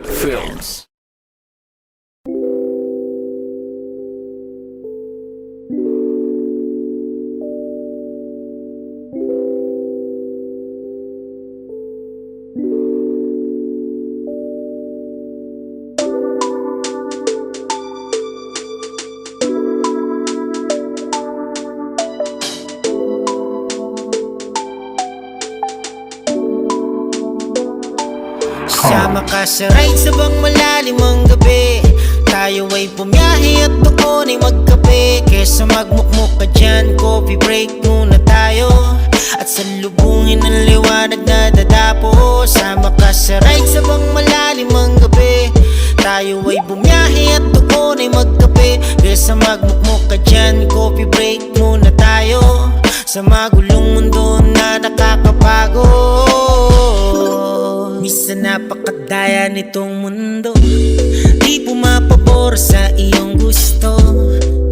Films. Sama ka sa ride sa bang malalim ang gabi. Tayo ay bumiyahe at doon ay magkape. Kesa magmukmuk ka dyan, coffee break muna tayo. At salubungin ang liwanag na dadapo. Sama ka sa ride sa bang malalim ang gabi. Tayo ay bumiyahe at doon ay magkape. Kesa magmukmuk ka dyan, coffee break muna tayo. Sa magulong mundo na nakakapagod. Minsan napakadaya nitong mundo, di pumapabor sa iyong gusto.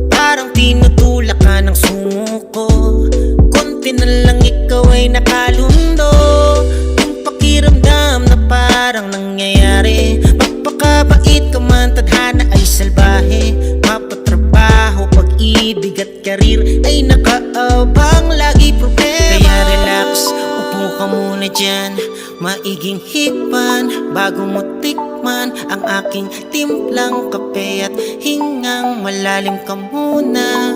Parang tinutulak ka ng sumuko. Konti na lang ikaw ay nakalundo. Yung pakiramdam na parang nangyayari. Magpakabait ka man, tadhana ay salbahe. Mapatrabaho, pag-ibig at karir ay nakaabang, lagi problema. Kaya relax, upo ka muna dyan. Maiging hikman bago mo tikman ang aking timplang kape. At hingang malalim ka muna.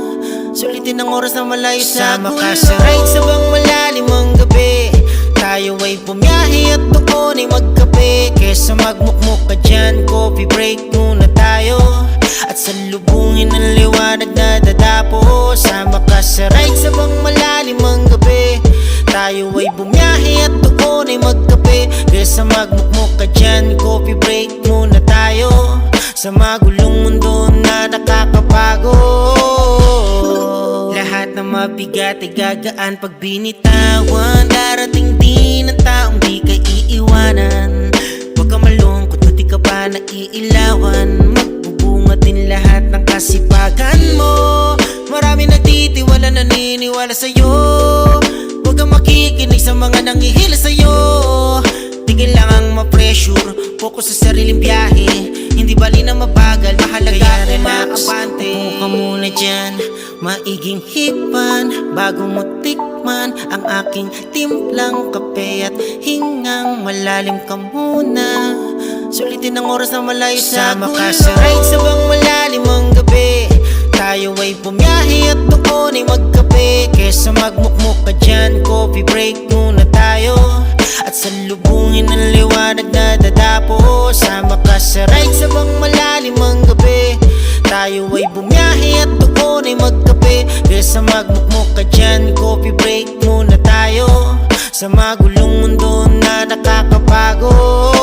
Sulitin ang oras na malayo sa gulo. Sama ka sa ride sa bang malalim ang gabi. Tayo ay bumiyahe at doon ay magkape. Kesa magmukmuk ka dyan, coffee break muna tayo. At salubungin ang liwanag na dadapo. Sama ka sa ride sa bang malalim ang gabi. Tayo ay bumiyahe at doon ay magkape. Kesa magmukmuk ka dyan, coffee break muna tayo. Sa magulong mundo na nakakapagod. Lahat na mabigat ay gagaan pag binitawan. Darating din ang taong di ka iiwanan. Huwag ka malungkot kung di ka pa naiilawan. Magbubunga din lahat ng kasipagan mo. Marami nagtitiwala, naniniwala sa'yo. Huwag kang makikinig sa mga nanghihila sa'yo. Di kailangang ma-pressure, focus sa sariling biyahe. Hindi bali na mabagal, mahalaga kung maabante. Upo ka muna dyan, maiging hikman bago mo tikman ang aking timplang kape. At hingang malalim ka muna. Sulitin ang oras na malayo sa gulo. Sama ka sa ride sa bang malalim ang gabi. Tayo ay bumiyahe at doon ay magkape. Kesa magmukmuk ka dyan, coffee break muna tayo. At salubungin ang liwanag na dadapo. Sama ka sa ride sa bang malalim ang gabi. Tayo ay bumiyahe at doon ay magkape. Kesa magmukmuk ka dyan, coffee break muna tayo. Sa magulong mundo na nakakapagod.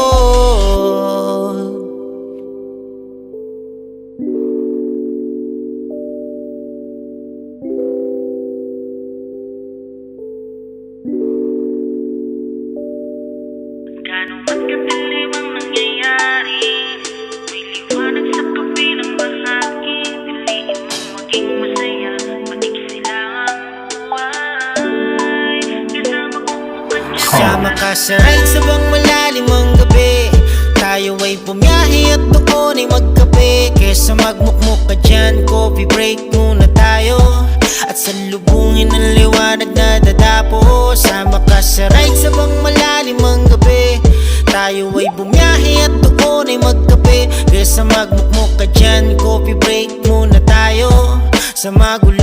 Gano'n man kadilim ang nangyayari, may liwanag sa kabilang bahagi. Piliin mong maging masaya, matigsilang buhay. Kasama ko mukadyan. Sama ka sa ride sa bang malalim ang gabi. Tayo ay bumiyahe at doon ay magkape. Kesa magmukmuk ka dyan, coffee break muna tayo. At salubungin ang liwanag na dadapo. Sama ka sa ride sa bang malalim ang gabi. Tayo ay bumiyahe at doon ay magkape. Kesa magmukmuk ka dyan, coffee break muna tayo. Sa magulong